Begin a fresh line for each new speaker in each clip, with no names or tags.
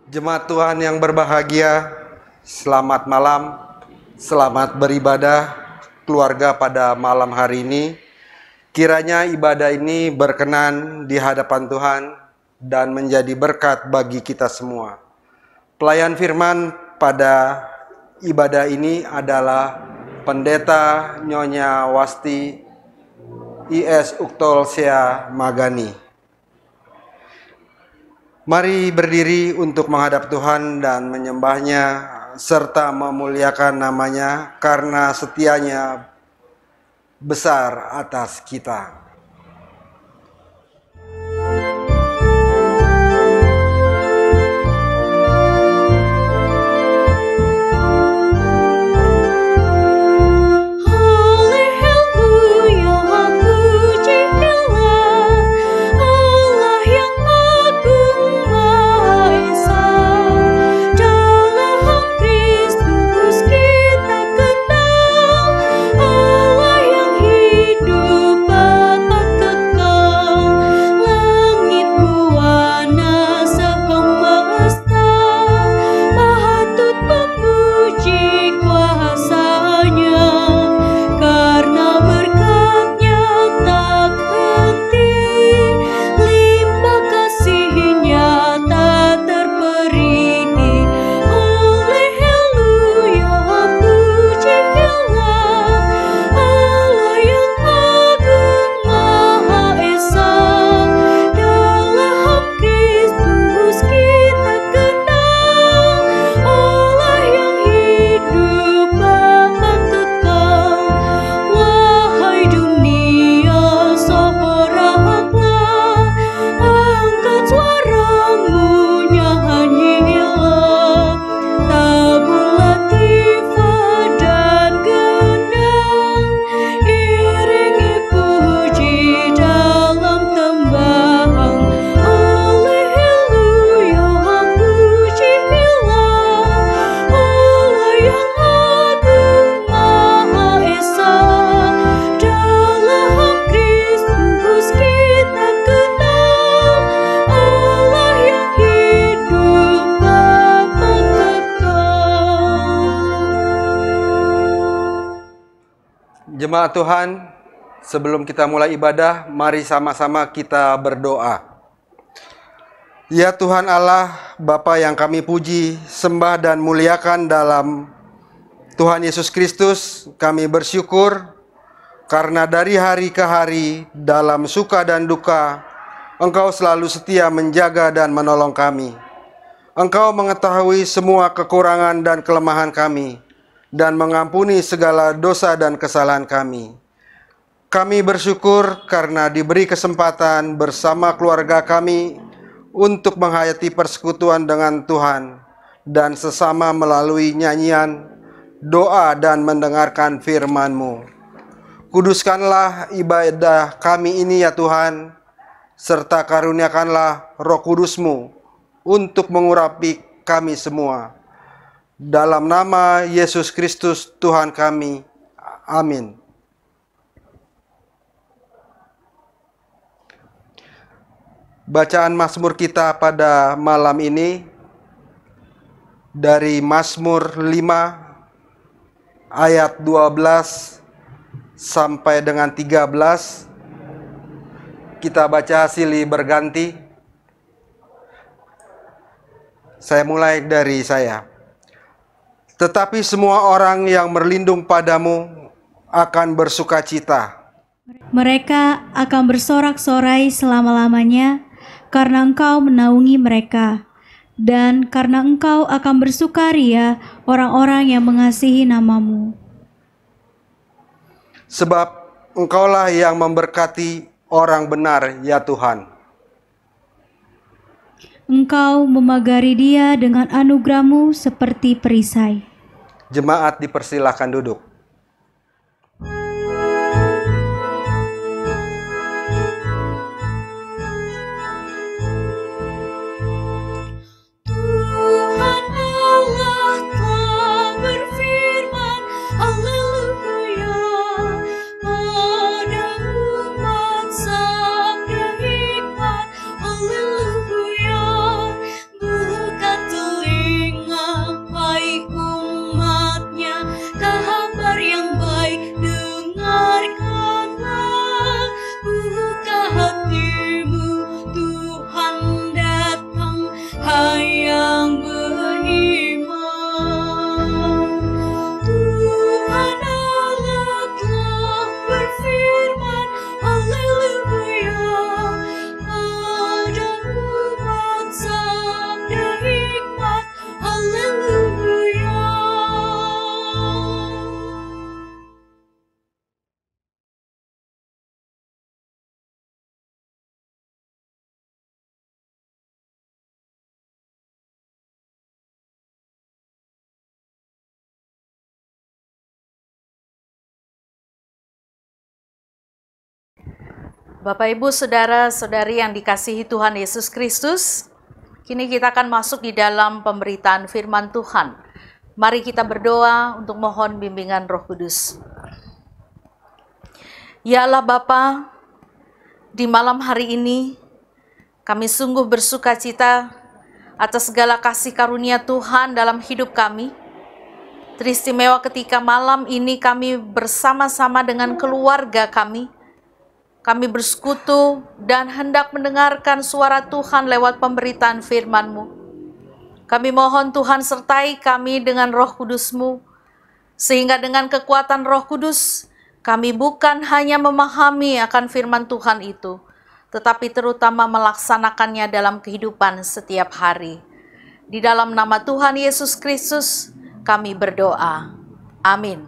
Jemaat Tuhan yang berbahagia, selamat malam, selamat beribadah keluarga pada malam hari ini. Kiranya ibadah ini berkenan di hadapan Tuhan dan menjadi berkat bagi kita semua. Pelayan firman pada ibadah ini adalah Pendeta Nyonya Wasti I.S. Uktolsea Magani. Mari berdiri untuk menghadap Tuhan dan menyembahnya serta memuliakan namanya karena setianya besar atas kita. Jemaat Tuhan, sebelum kita mulai ibadah, mari sama-sama kita berdoa. Ya Tuhan Allah, Bapa yang kami puji, sembah dan muliakan dalam Tuhan Yesus Kristus, kami bersyukur karena dari hari ke hari, dalam suka dan duka, Engkau selalu setia menjaga dan menolong kami. Engkau mengetahui semua kekurangan dan kelemahan kami, dan mengampuni segala dosa dan kesalahan kami. Kami bersyukur karena diberi kesempatan bersama keluarga kami untuk menghayati persekutuan dengan Tuhan dan sesama melalui nyanyian, doa dan mendengarkan firman-Mu. Kuduskanlah ibadah kami ini ya Tuhan, serta karuniakanlah Roh Kudus-Mu untuk mengurapi kami semua. Dalam nama Yesus Kristus Tuhan kami, amin. Bacaan Mazmur kita pada malam ini dari Mazmur 5 ayat 12 sampai dengan 13. Kita baca silih berganti. Saya mulai dari saya. Tetapi semua orang yang berlindung padamu akan bersuka cita.
Mereka akan bersorak-sorai selama-lamanya karena Engkau menaungi mereka. Dan karena Engkau akan bersukaria orang-orang yang mengasihi nama-Mu.
Sebab Engkaulah yang memberkati orang benar ya Tuhan.
Engkau memagari dia dengan anugerah-Mu seperti perisai.
Jemaat dipersilahkan duduk.
Bapak, Ibu, Saudara-saudari yang dikasihi Tuhan Yesus Kristus, kini kita akan masuk di dalam pemberitaan firman Tuhan. Mari kita berdoa untuk mohon bimbingan Roh Kudus. Ya Allah Bapa, di malam hari ini kami sungguh bersuka cita atas segala kasih karunia Tuhan dalam hidup kami. Teristimewa ketika malam ini kami bersama-sama dengan keluarga kami. Kami bersekutu dan hendak mendengarkan suara Tuhan lewat pemberitaan firman-Mu. Kami mohon Tuhan sertai kami dengan Roh Kudus-Mu, sehingga dengan kekuatan Roh Kudus, kami bukan hanya memahami akan firman Tuhan itu, tetapi terutama melaksanakannya dalam kehidupan setiap hari. Di dalam nama Tuhan Yesus Kristus, kami berdoa. Amin.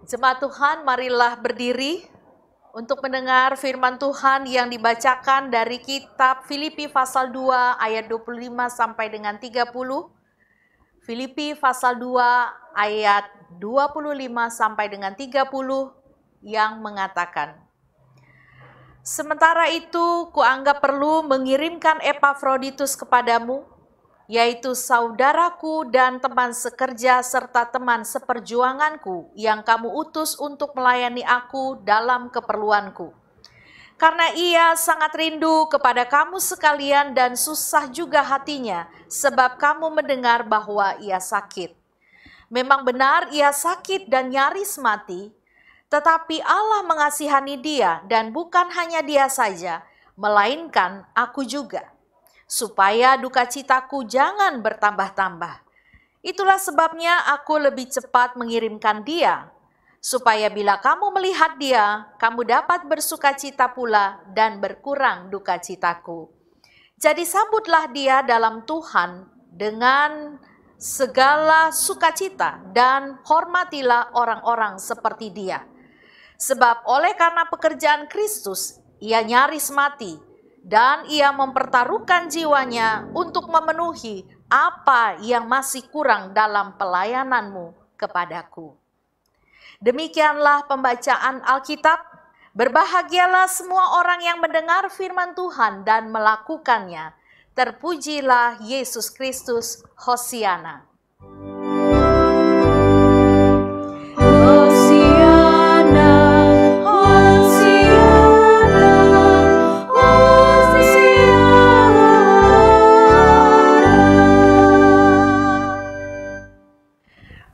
Jemaat Tuhan, marilah berdiri untuk mendengar firman Tuhan yang dibacakan dari kitab Filipi pasal 2 ayat 25 sampai dengan 30. Filipi pasal 2 ayat 25 sampai dengan 30 yang mengatakan, "Sementara itu kuanggap perlu mengirimkan Epafroditus kepadamu, yaitu saudaraku dan teman sekerja serta teman seperjuanganku yang kamu utus untuk melayani aku dalam keperluanku. Karena ia sangat rindu kepada kamu sekalian dan susah juga hatinya, sebab kamu mendengar bahwa ia sakit. Memang benar ia sakit dan nyaris mati, tetapi Allah mengasihani dia, dan bukan hanya dia saja, melainkan aku juga, supaya duka citaku jangan bertambah-tambah. Itulah sebabnya aku lebih cepat mengirimkan dia, supaya bila kamu melihat dia, kamu dapat bersuka cita pula dan berkurang duka citaku. Jadi sambutlah dia dalam Tuhan dengan segala sukacita dan hormatilah orang-orang seperti dia. Sebab oleh karena pekerjaan Kristus, ia nyaris mati, dan ia mempertaruhkan jiwanya untuk memenuhi apa yang masih kurang dalam pelayananmu kepadaku." Demikianlah pembacaan Alkitab. Berbahagialah semua orang yang mendengar firman Tuhan dan melakukannya. Terpujilah Yesus Kristus. Hosiana.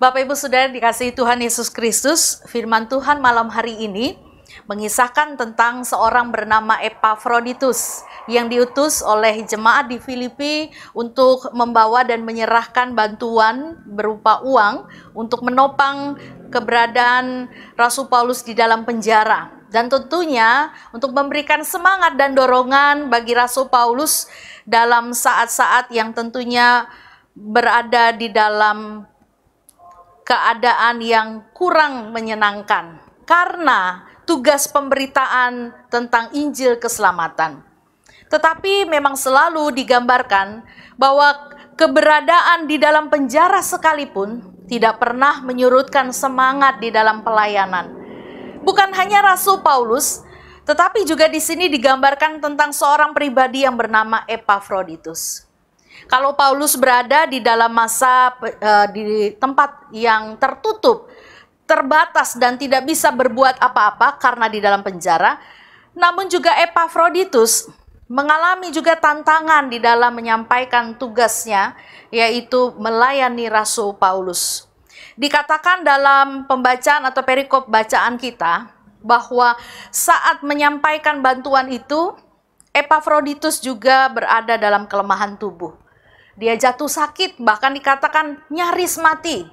Bapak, Ibu, Saudara dikasihi Tuhan Yesus Kristus, firman Tuhan malam hari ini mengisahkan tentang seorang bernama Epafroditus yang diutus oleh jemaat di Filipi untuk membawa dan menyerahkan bantuan berupa uang untuk menopang keberadaan Rasul Paulus di dalam penjara. Dan tentunya untuk memberikan semangat dan dorongan bagi Rasul Paulus dalam saat-saat yang tentunya berada di dalam keadaan yang kurang menyenangkan karena tugas pemberitaan tentang Injil keselamatan. Tetapi memang selalu digambarkan bahwa keberadaan di dalam penjara sekalipun tidak pernah menyurutkan semangat di dalam pelayanan. Bukan hanya Rasul Paulus, tetapi juga di sini digambarkan tentang seorang pribadi yang bernama Epafroditus. Kalau Paulus berada di dalam masa di tempat yang tertutup, terbatas dan tidak bisa berbuat apa-apa karena di dalam penjara, namun juga Epafroditus mengalami juga tantangan di dalam menyampaikan tugasnya, yaitu melayani Rasul Paulus. Dikatakan dalam pembacaan atau perikop bacaan kita, bahwa saat menyampaikan bantuan itu, Epafroditus juga berada dalam kelemahan tubuh. Dia jatuh sakit, bahkan dikatakan nyaris mati.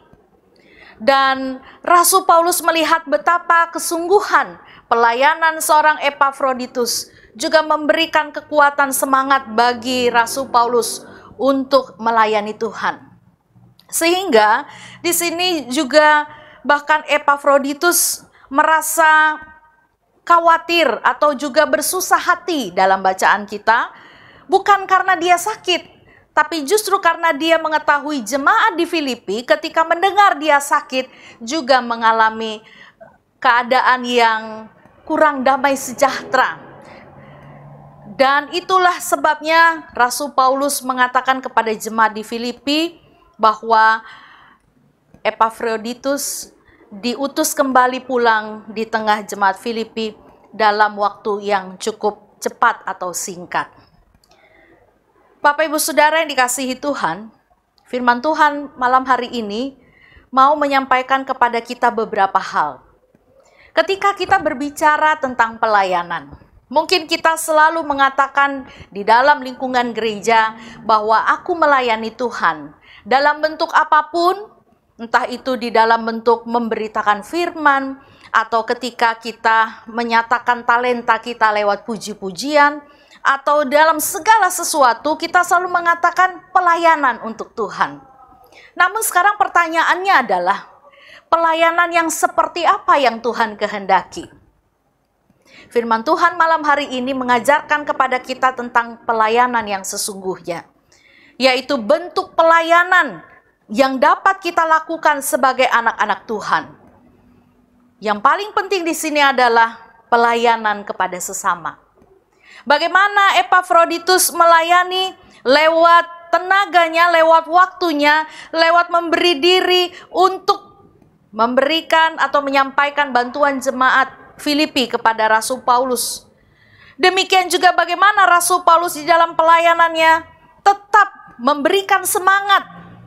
Dan Rasul Paulus melihat betapa kesungguhan pelayanan seorang Epafroditus juga memberikan kekuatan semangat bagi Rasul Paulus untuk melayani Tuhan. Sehingga di sini juga bahkan Epafroditus merasa khawatir atau juga bersusah hati dalam bacaan kita, bukan karena dia sakit, tapi justru karena dia mengetahui jemaat di Filipi ketika mendengar dia sakit juga mengalami keadaan yang kurang damai sejahtera. Dan itulah sebabnya Rasul Paulus mengatakan kepada jemaat di Filipi bahwa Epafroditus diutus kembali pulang di tengah jemaat Filipi dalam waktu yang cukup cepat atau singkat. Bapak Ibu Saudara yang dikasihi Tuhan, firman Tuhan malam hari ini mau menyampaikan kepada kita beberapa hal. Ketika kita berbicara tentang pelayanan, mungkin kita selalu mengatakan di dalam lingkungan gereja bahwa aku melayani Tuhan dalam bentuk apapun, entah itu di dalam bentuk memberitakan firman, atau ketika kita menyatakan talenta kita lewat puji-pujian, atau dalam segala sesuatu kita selalu mengatakan pelayanan untuk Tuhan. Namun sekarang pertanyaannya adalah, pelayanan yang seperti apa yang Tuhan kehendaki? Firman Tuhan malam hari ini mengajarkan kepada kita tentang pelayanan yang sesungguhnya, yaitu bentuk pelayanan yang dapat kita lakukan sebagai anak-anak Tuhan. Yang paling penting di sini adalah pelayanan kepada sesama. Bagaimana Epafroditus melayani lewat tenaganya, lewat waktunya, lewat memberi diri untuk memberikan atau menyampaikan bantuan jemaat Filipi kepada Rasul Paulus. Demikian juga bagaimana Rasul Paulus di dalam pelayanannya tetap memberikan semangat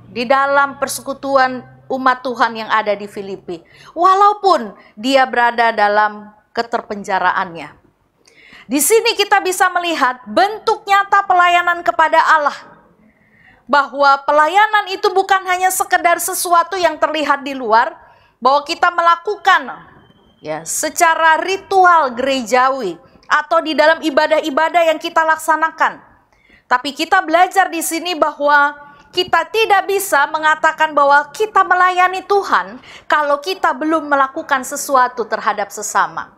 di dalam persekutuan umat Tuhan yang ada di Filipi, walaupun dia berada dalam keterpenjaraannya. Di sini kita bisa melihat bentuk nyata pelayanan kepada Allah, bahwa pelayanan itu bukan hanya sekedar sesuatu yang terlihat di luar, bahwa kita melakukan secara ritual gerejawi atau di dalam ibadah-ibadah yang kita laksanakan. Tapi kita belajar di sini bahwa kita tidak bisa mengatakan bahwa kita melayani Tuhan kalau kita belum melakukan sesuatu terhadap sesama.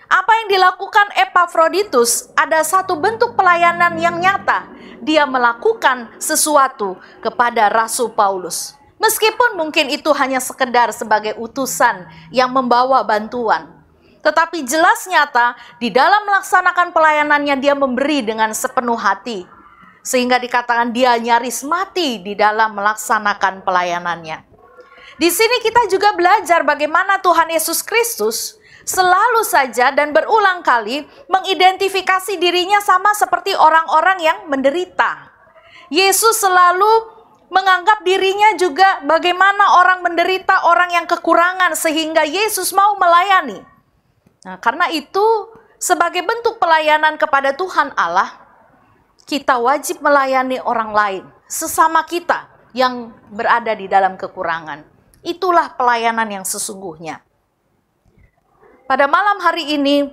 Apa yang dilakukan Epafroditus ada satu bentuk pelayanan yang nyata. Dia melakukan sesuatu kepada Rasul Paulus. Meskipun mungkin itu hanya sekedar sebagai utusan yang membawa bantuan. Tetapi jelas nyata di dalam melaksanakan pelayanannya dia memberi dengan sepenuh hati. Sehingga dikatakan dia nyaris mati di dalam melaksanakan pelayanannya. Di sini kita juga belajar bagaimana Tuhan Yesus Kristus selalu saja dan berulang kali mengidentifikasi dirinya sama seperti orang-orang yang menderita. Yesus selalu menganggap dirinya juga bagaimana orang menderita, orang yang kekurangan, sehingga Yesus mau melayani. Nah, karena itu sebagai bentuk pelayanan kepada Tuhan Allah, kita wajib melayani orang lain, sesama kita yang berada di dalam kekurangan. Itulah pelayanan yang sesungguhnya. Pada malam hari ini,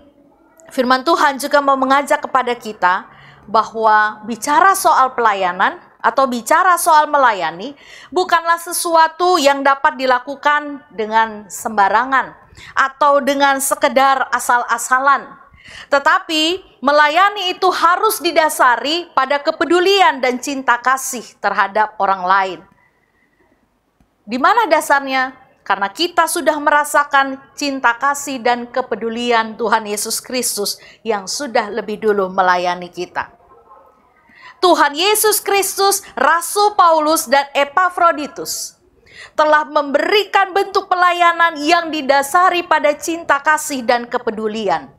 firman Tuhan juga mau mengajak kepada kita bahwa bicara soal pelayanan atau bicara soal melayani bukanlah sesuatu yang dapat dilakukan dengan sembarangan atau dengan sekedar asal-asalan. Tetapi melayani itu harus didasari pada kepedulian dan cinta kasih terhadap orang lain. Di mana dasarnya? Karena kita sudah merasakan cinta kasih dan kepedulian Tuhan Yesus Kristus yang sudah lebih dulu melayani kita. Tuhan Yesus Kristus, Rasul Paulus dan Epafroditus telah memberikan bentuk pelayanan yang didasari pada cinta kasih dan kepedulian.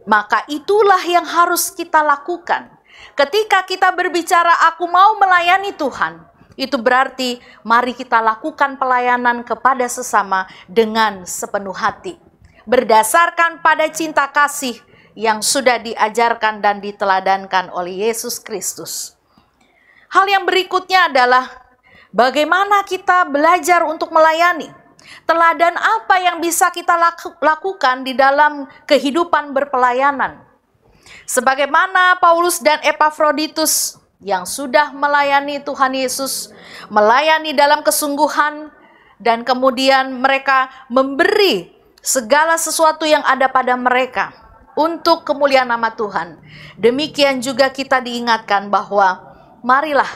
Maka itulah yang harus kita lakukan. Ketika kita berbicara, aku mau melayani Tuhan, itu berarti mari kita lakukan pelayanan kepada sesama dengan sepenuh hati. Berdasarkan pada cinta kasih yang sudah diajarkan dan diteladankan oleh Yesus Kristus. Hal yang berikutnya adalah bagaimana kita belajar untuk melayani. Teladan apa yang bisa kita lakukan di dalam kehidupan berpelayanan. Sebagaimana Paulus dan Epafroditus yang sudah melayani Tuhan Yesus, melayani dalam kesungguhan, dan kemudian mereka memberi segala sesuatu yang ada pada mereka untuk kemuliaan nama Tuhan. Demikian juga kita diingatkan bahwa marilah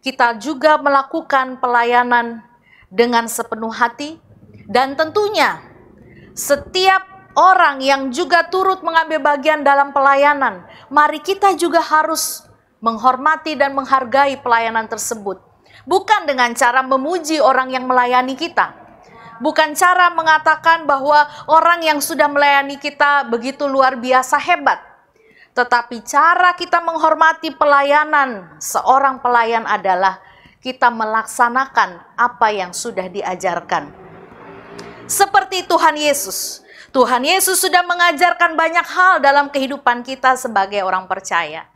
kita juga melakukan pelayanan dengan sepenuh hati, dan tentunya setiap orang yang juga turut mengambil bagian dalam pelayanan, mari kita juga harus menghormati dan menghargai pelayanan tersebut. Bukan dengan cara memuji orang yang melayani kita. Bukan cara mengatakan bahwa orang yang sudah melayani kita begitu luar biasa hebat. Tetapi cara kita menghormati pelayanan seorang pelayan adalah kita melaksanakan apa yang sudah diajarkan. Seperti Tuhan Yesus. Tuhan Yesus sudah mengajarkan banyak hal dalam kehidupan kita sebagai orang percaya.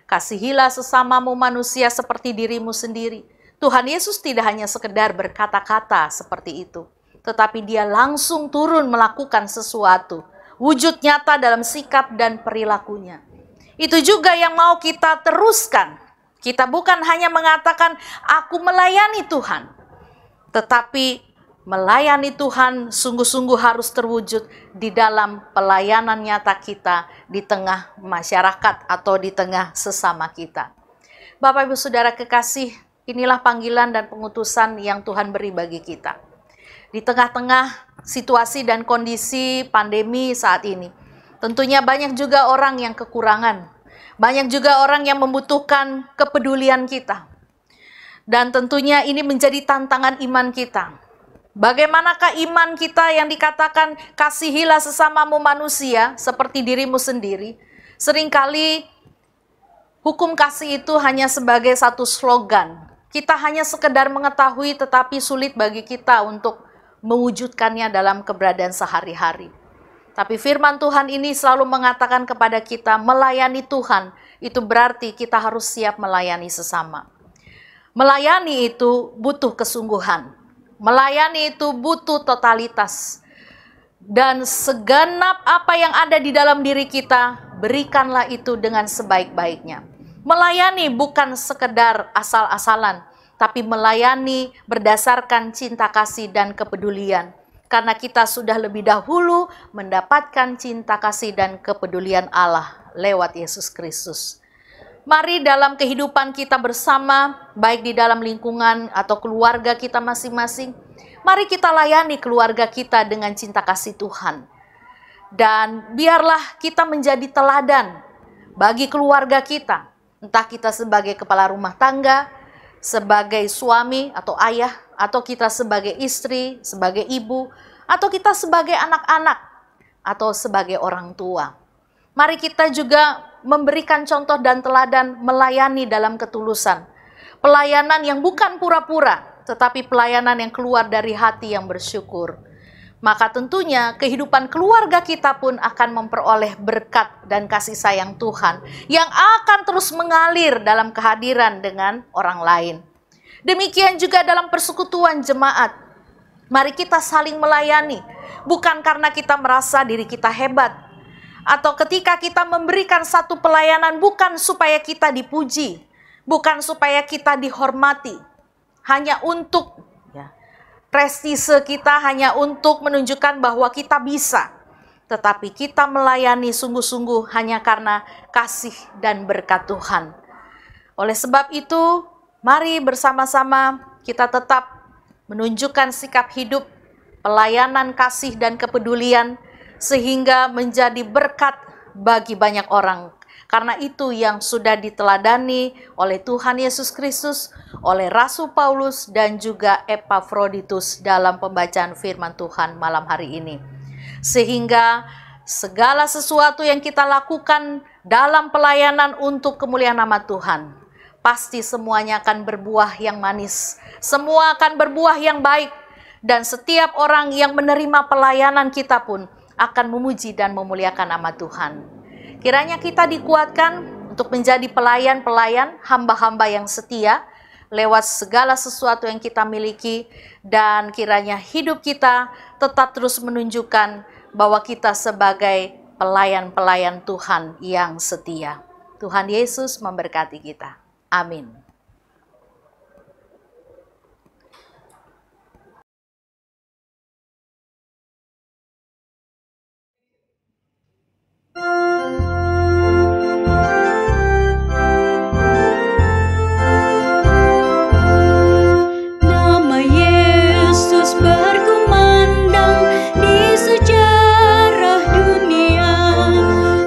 Kasihilah sesamamu manusia seperti dirimu sendiri. Tuhan Yesus tidak hanya sekedar berkata-kata seperti itu, tetapi dia langsung turun melakukan sesuatu, wujud nyata dalam sikap dan perilakunya. Itu juga yang mau kita teruskan. Kita bukan hanya mengatakan, aku melayani Tuhan, tetapi melayani Tuhan sungguh-sungguh harus terwujud di dalam pelayanan nyata kita di tengah masyarakat atau di tengah sesama kita. Bapak Ibu Saudara kekasih, inilah panggilan dan pengutusan yang Tuhan beri bagi kita. Di tengah-tengah situasi dan kondisi pandemi saat ini, tentunya banyak juga orang yang kekurangan. Banyak juga orang yang membutuhkan kepedulian kita. Dan tentunya ini menjadi tantangan iman kita. Bagaimanakah iman kita yang dikatakan kasihilah sesamamu manusia seperti dirimu sendiri? Seringkali hukum kasih itu hanya sebagai satu slogan. Kita hanya sekedar mengetahui tetapi sulit bagi kita untuk mewujudkannya dalam keberadaan sehari-hari. Tapi firman Tuhan ini selalu mengatakan kepada kita, melayani Tuhan itu berarti kita harus siap melayani sesama. Melayani itu butuh kesungguhan. Melayani itu butuh totalitas. Dan segenap apa yang ada di dalam diri kita, berikanlah itu dengan sebaik-baiknya. Melayani bukan sekedar asal-asalan, tapi melayani berdasarkan cinta kasih dan kepedulian. Karena kita sudah lebih dahulu mendapatkan cinta kasih dan kepedulian Allah lewat Yesus Kristus. Mari dalam kehidupan kita bersama, baik di dalam lingkungan atau keluarga kita masing-masing, mari kita layani keluarga kita dengan cinta kasih Tuhan. Dan biarlah kita menjadi teladan bagi keluarga kita. Entah kita sebagai kepala rumah tangga, sebagai suami atau ayah, atau kita sebagai istri, sebagai ibu, atau kita sebagai anak-anak, atau sebagai orang tua. Mari kita juga memberikan contoh dan teladan melayani dalam ketulusan. Pelayanan yang bukan pura-pura, tetapi pelayanan yang keluar dari hati yang bersyukur. Maka tentunya kehidupan keluarga kita pun akan memperoleh berkat dan kasih sayang Tuhan yang akan terus mengalir dalam kehadiran dengan orang lain. Demikian juga dalam persekutuan jemaat. Mari kita saling melayani, bukan karena kita merasa diri kita hebat, atau ketika kita memberikan satu pelayanan bukan supaya kita dipuji, bukan supaya kita dihormati, hanya untuk prestise kita, hanya untuk menunjukkan bahwa kita bisa. tetapi kita melayani sungguh-sungguh hanya karena kasih dan berkat Tuhan. Oleh sebab itu, mari bersama-sama kita tetap menunjukkan sikap hidup, pelayanan, kasih, dan kepedulian, sehingga menjadi berkat bagi banyak orang. Karena itu yang sudah diteladani oleh Tuhan Yesus Kristus, oleh Rasul Paulus, dan juga Epafroditus dalam pembacaan firman Tuhan malam hari ini. Sehingga segala sesuatu yang kita lakukan dalam pelayanan untuk kemuliaan nama Tuhan, pasti semuanya akan berbuah yang manis, semua akan berbuah yang baik, dan setiap orang yang menerima pelayanan kita pun akan memuji dan memuliakan nama Tuhan. Kiranya kita dikuatkan untuk menjadi pelayan-pelayan, hamba-hamba yang setia lewat segala sesuatu yang kita miliki, dan kiranya hidup kita tetap terus menunjukkan bahwa kita sebagai pelayan-pelayan Tuhan yang setia. Tuhan Yesus memberkati kita. Amin.
Nama Yesus berkumandang di sejarah dunia.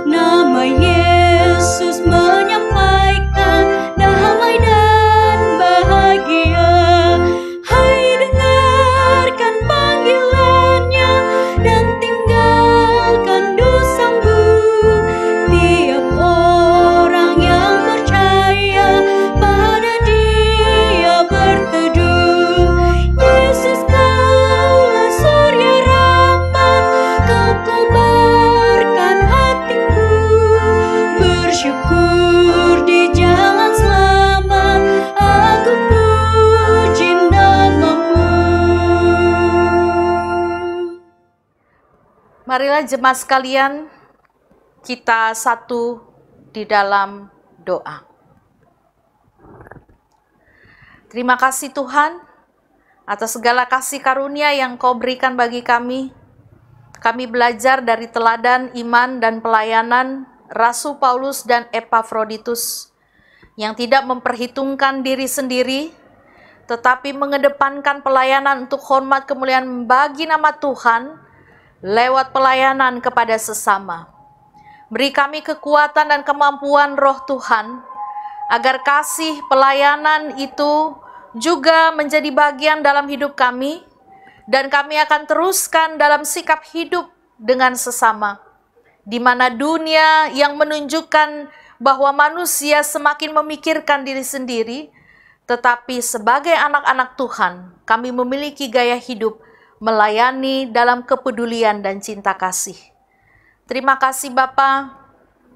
Nama Yesus menyampaikan damai dan bahagia. Hai, dengarkan panggilannya dan tinggalkan dosamu. Tiap orang yang percaya pada Dia berteduh. Yesus, Kaulah surya rahmat, Kau kobarkan hatiku. Bersyukur di jalan selamat, aku puji namamu.
Marilah jemaat sekalian, kita satu di dalam doa. Terima kasih Tuhan atas segala kasih karunia yang Kau berikan bagi kami. Kami belajar dari teladan iman dan pelayanan Rasul Paulus dan Epafroditus yang tidak memperhitungkan diri sendiri, tetapi mengedepankan pelayanan untuk hormat kemuliaan bagi nama Tuhan lewat pelayanan kepada sesama. Beri kami kekuatan dan kemampuan Roh Tuhan, agar kasih pelayanan itu juga menjadi bagian dalam hidup kami, dan kami akan teruskan dalam sikap hidup dengan sesama, di mana dunia yang menunjukkan bahwa manusia semakin memikirkan diri sendiri, tetapi sebagai anak-anak Tuhan, kami memiliki gaya hidup melayani dalam kepedulian dan cinta kasih. Terima kasih Bapa.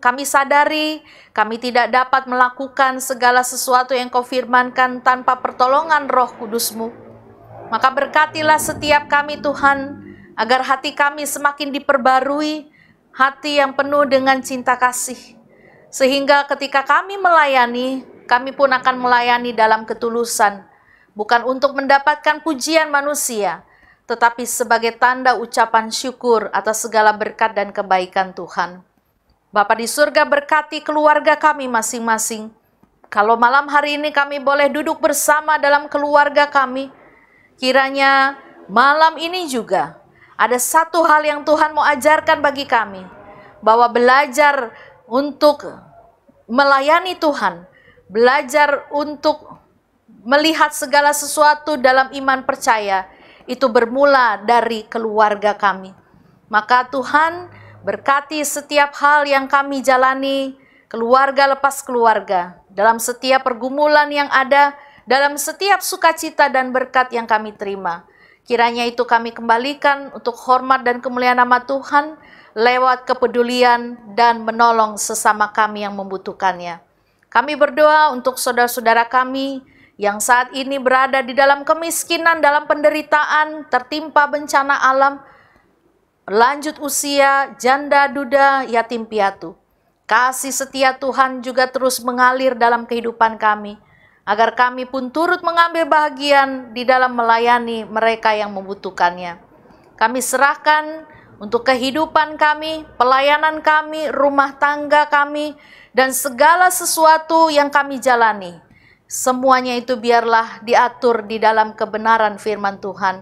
Kami sadari kami tidak dapat melakukan segala sesuatu yang Kau firmankan tanpa pertolongan Roh Kudus-Mu. Maka berkatilah setiap kami Tuhan, agar hati kami semakin diperbarui, hati yang penuh dengan cinta kasih. Sehingga ketika kami melayani, kami pun akan melayani dalam ketulusan, bukan untuk mendapatkan pujian manusia, tetapi sebagai tanda ucapan syukur atas segala berkat dan kebaikan Tuhan. Bapa di surga, berkati keluarga kami masing-masing. Kalau malam hari ini kami boleh duduk bersama dalam keluarga kami, kiranya malam ini juga ada satu hal yang Tuhan mau ajarkan bagi kami, bahwa belajar untuk melayani Tuhan, belajar untuk melihat segala sesuatu dalam iman percaya, itu bermula dari keluarga kami. Maka Tuhan berkati setiap hal yang kami jalani, keluarga lepas keluarga, dalam setiap pergumulan yang ada, dalam setiap sukacita dan berkat yang kami terima. Kiranya itu kami kembalikan untuk hormat dan kemuliaan nama Tuhan, lewat kepedulian dan menolong sesama kami yang membutuhkannya. Kami berdoa untuk saudara-saudara kami yang saat ini berada di dalam kemiskinan, dalam penderitaan, tertimpa bencana alam, berlanjut usia, janda, duda, yatim piatu. Kasih setia Tuhan juga terus mengalir dalam kehidupan kami, agar kami pun turut mengambil bagian di dalam melayani mereka yang membutuhkannya. Kami serahkan untuk kehidupan kami, pelayanan kami, rumah tangga kami, dan segala sesuatu yang kami jalani. Semuanya itu biarlah diatur di dalam kebenaran firman Tuhan.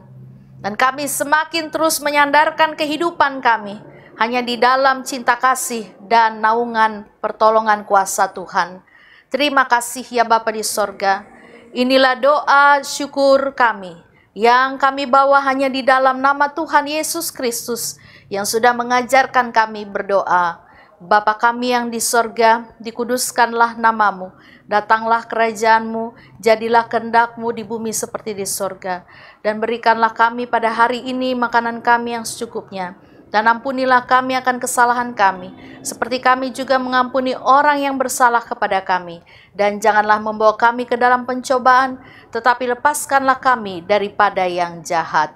Dan kami semakin terus menyandarkan kehidupan kami hanya di dalam cinta kasih dan naungan pertolongan kuasa Tuhan. Terima kasih ya Bapa di sorga. Inilah doa syukur kami yang kami bawa hanya di dalam nama Tuhan Yesus Kristus yang sudah mengajarkan kami berdoa. Bapa kami yang di sorga, dikuduskanlah namamu, datanglah kerajaanmu, jadilah kehendak-Mu di bumi seperti di sorga. Dan berikanlah kami pada hari ini makanan kami yang secukupnya. Dan ampunilah kami akan kesalahan kami, seperti kami juga mengampuni orang yang bersalah kepada kami. Dan janganlah membawa kami ke dalam pencobaan, tetapi lepaskanlah kami daripada yang jahat.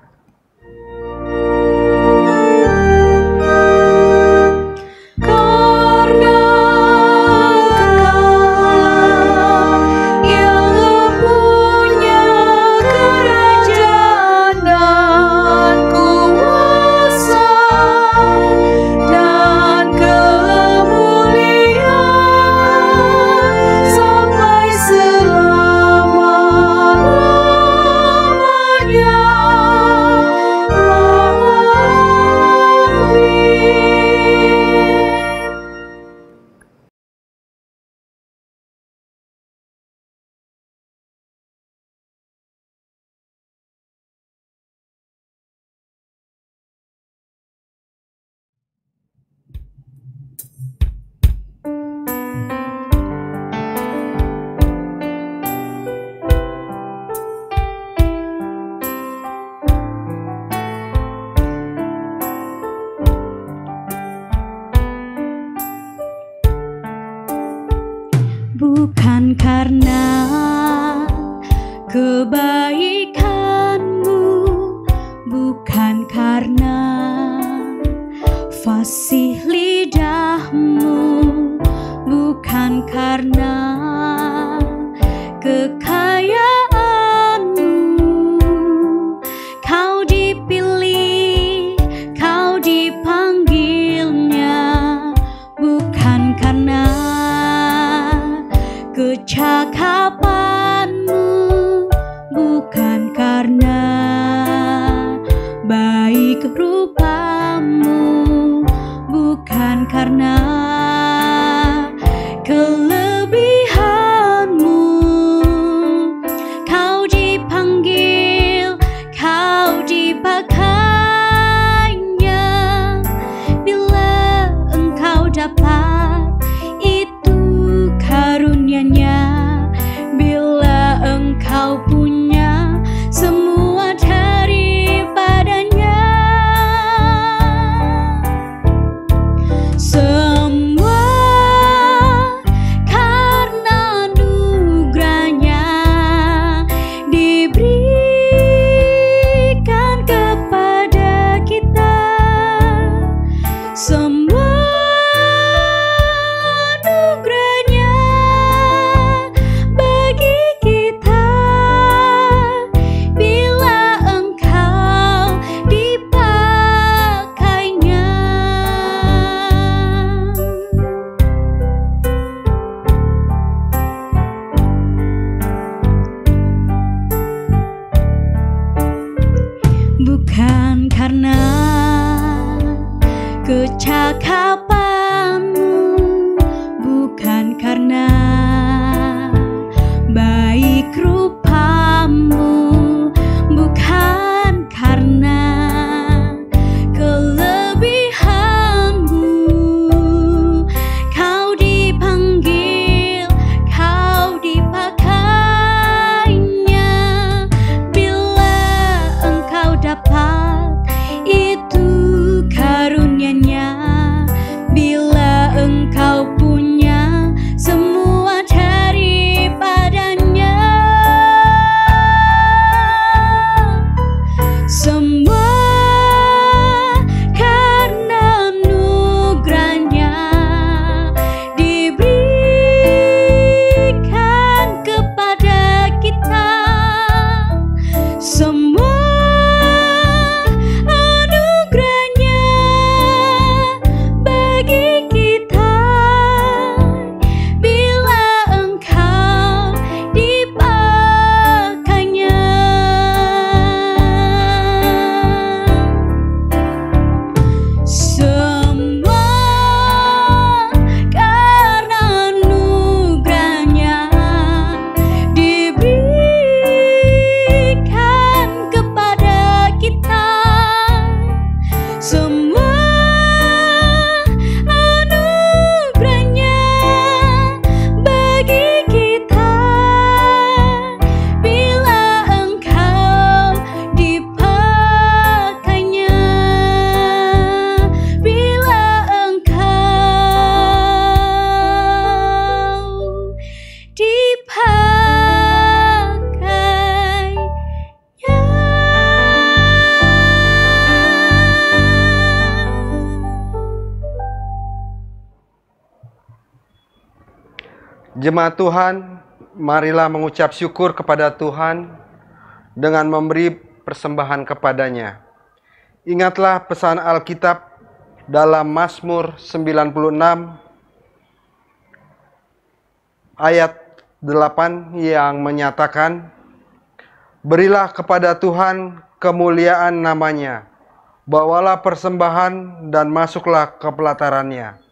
Bukan karena kebaikanmu, bukan karena fasih lidahmu, bukan karena kekayaanmu. Kau dipilih, kau dipanggilnya, bukan karena kecakapanmu, bukan karena baik rupamu, bukan karena kelebihanmu. Kau dipanggil, kau dipakainya. Bila engkau dapat karunia-Nya, bila engkau punya semua daripadanya, semua karena anugerah-Nya diberikan kepada kita. Semua bukan karena kecakapanmu, bukan karena baik rupamu, bukan karena kelebihanmu. Kau dipanggil, kau dipakainya. Bila engkau dapat itu karunia-Nya,
Jemaat Tuhan, marilah mengucap syukur kepada Tuhan dengan memberi persembahan kepadanya. Ingatlah pesan Alkitab dalam Mazmur 96 ayat 8 yang menyatakan, berilah kepada Tuhan kemuliaan namanya, bawalah persembahan dan masuklah ke pelatarannya.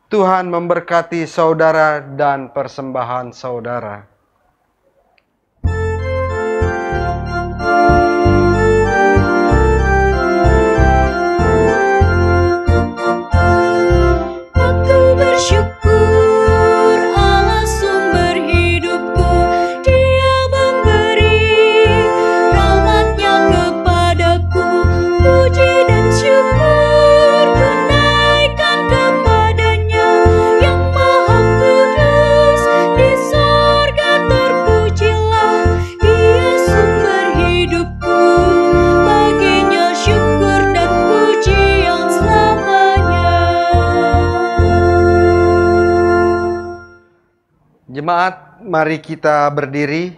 Tuhan memberkati saudara dan persembahan saudara.
Aku bersyukur Allah sumber hidupku, Dia memberi rahmat-Nya kepadaku. Puji dan syukur ku naikkan kepadanya, yang Maha Kudus di sorga terpujilah. Dia sumber hidupku, baginya syukur dan pujian selamanya.
Jemaat, mari kita berdiri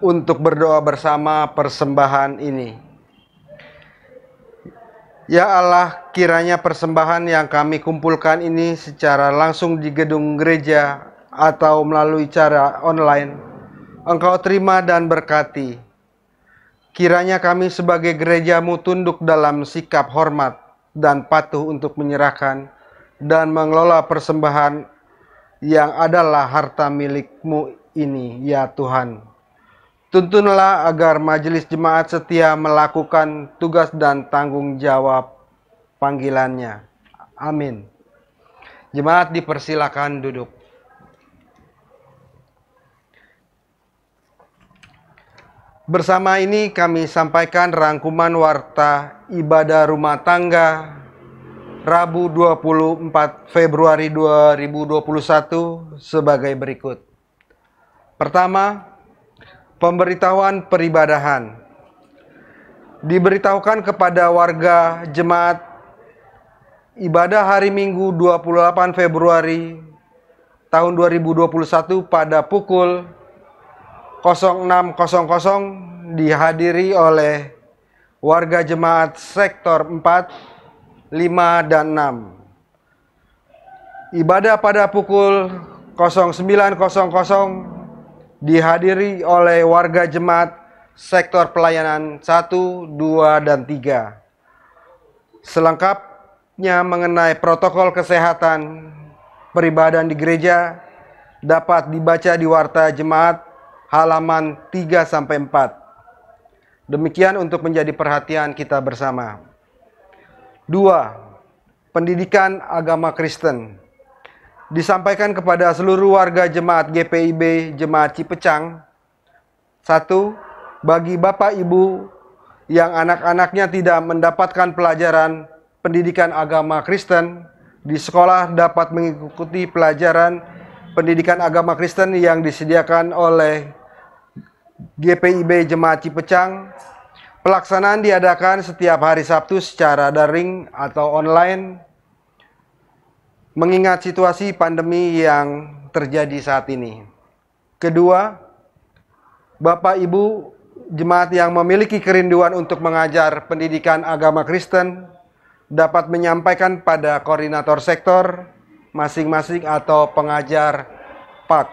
untuk berdoa bersama persembahan ini. Ya Allah, kiranya persembahan yang kami kumpulkan ini secara langsung di gedung gereja atau melalui cara online, Engkau terima dan berkati. Kiranya kami sebagai gereja-Mu tunduk dalam sikap hormat dan patuh untuk menyerahkan dan mengelola persembahan yang adalah harta milik-Mu ini, ya Tuhan. Tuntunlah agar majelis jemaat setia melakukan tugas dan tanggung jawab panggilannya. Amin. Jemaat dipersilakan duduk. Bersama ini kami sampaikan rangkuman warta ibadah rumah tangga Rabu 24 Februari 2021 sebagai berikut. Pertama, pemberitahuan peribadahan. Diberitahukan kepada warga jemaat ibadah hari Minggu 28 Februari tahun 2021 pada pukul 06.00 dihadiri oleh warga jemaat sektor 4, 5, dan 6. Ibadah pada pukul 09.00 dihadiri oleh warga jemaat sektor pelayanan 1, 2, dan 3. Selengkapnya mengenai protokol kesehatan peribadahan di gereja dapat dibaca di warta jemaat halaman 3-4. Demikian untuk menjadi perhatian kita bersama. 2. Pendidikan agama Kristen. Disampaikan kepada seluruh warga jemaat GPIB Jemaat Cipecang. 1. Bagi Bapak Ibu yang anak-anaknya tidak mendapatkan pelajaran pendidikan agama Kristen, di sekolah dapat mengikuti pelajaran pendidikan agama Kristen yang disediakan oleh GPIB Jemaat Cipecang. Pelaksanaan diadakan setiap hari Sabtu secara daring atau online, mengingat situasi pandemi yang terjadi saat ini. Kedua, Bapak Ibu jemaat yang memiliki kerinduan untuk mengajar pendidikan agama Kristen dapat menyampaikan pada koordinator sektor masing-masing atau pengajar PAK.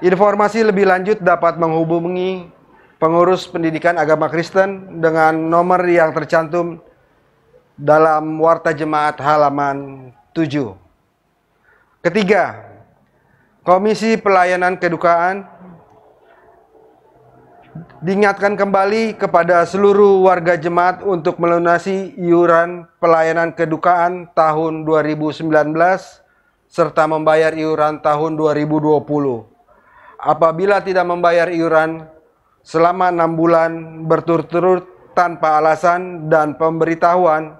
Informasi lebih lanjut dapat menghubungi pengurus pendidikan agama Kristen dengan nomor yang tercantum dalam warta jemaat halaman 7. Ketiga, Komisi Pelayanan Kedukaan diingatkan kembali kepada seluruh warga jemaat untuk melunasi iuran pelayanan kedukaan tahun 2019 serta membayar iuran tahun 2020. Apabila tidak membayar iuran selama 6 bulan berturut-turut tanpa alasan dan pemberitahuan,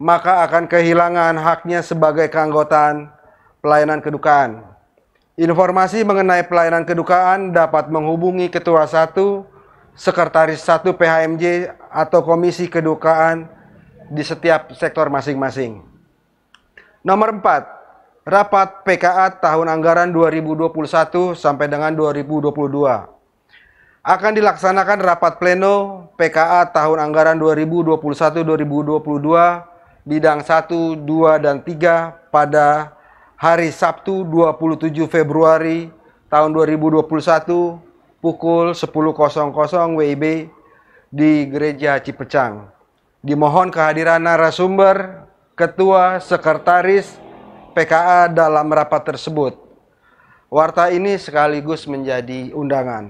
maka akan kehilangan haknya sebagai keanggotaan pelayanan kedukaan. Informasi mengenai pelayanan kedukaan dapat menghubungi Ketua 1, Sekretaris 1 PHMJ atau Komisi Kedukaan di setiap sektor masing-masing. Nomor 4, rapat PKA tahun anggaran 2021 sampai dengan 2022. Akan dilaksanakan rapat pleno PKA tahun anggaran 2021-2022 bidang 1, 2, dan 3 pada hari Sabtu 27 Februari tahun 2021 pukul 10.00 WIB di Gereja Cipecang. Dimohon kehadiran narasumber, ketua, sekretaris PKA dalam rapat tersebut. Warta ini sekaligus menjadi undangan.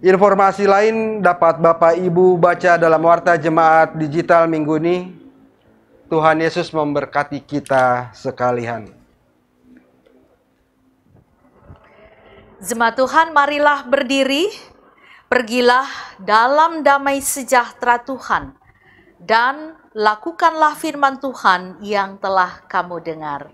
Informasi lain dapat Bapak Ibu baca dalam Warta Jemaat Digital minggu ini. Tuhan Yesus memberkati kita sekalian.
Jemaat Tuhan, marilah berdiri. Pergilah dalam damai sejahtera Tuhan dan lakukanlah firman Tuhan yang telah kamu dengar.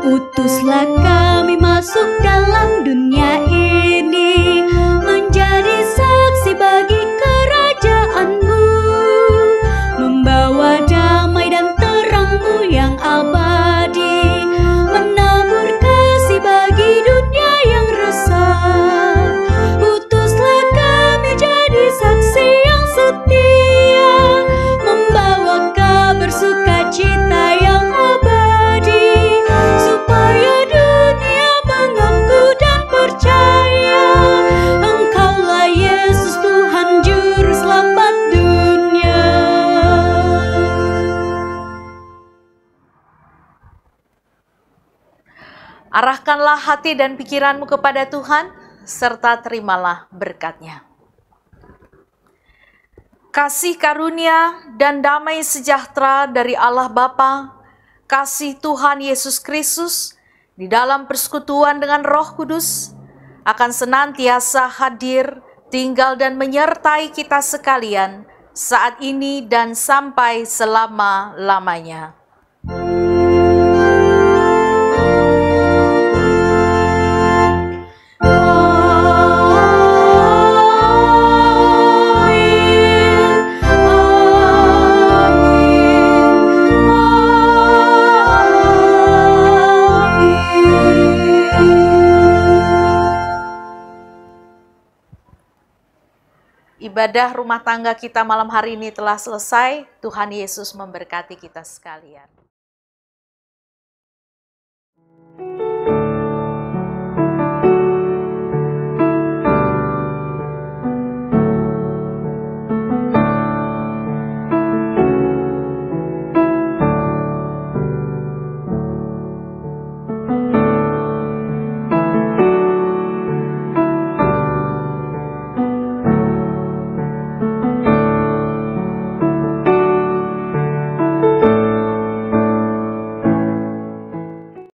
Utuslah kami masuk dalam dunia ini, menjadi saksi bagi kerajaan-Mu, membawa damai dan terang-Mu yang abadi, menabur kasih bagi dunia yang resah. Utuslah kami jadi saksi yang setia, membawa kabar sukacita yang abadi, supaya dunia mengaku dan percaya Engkaulah Yesus Tuhan Juru Selamat dunia.
Arahkanlah hati dan pikiranmu kepada Tuhan, serta terimalah berkat-Nya. Kasih karunia dan damai sejahtera dari Allah Bapa, kasih Tuhan Yesus Kristus di dalam persekutuan dengan Roh Kudus akan senantiasa hadir, tinggal dan menyertai kita sekalian saat ini dan sampai selama-lamanya. Ibadah rumah tangga kita malam hari ini telah selesai. Tuhan Yesus memberkati kita sekalian.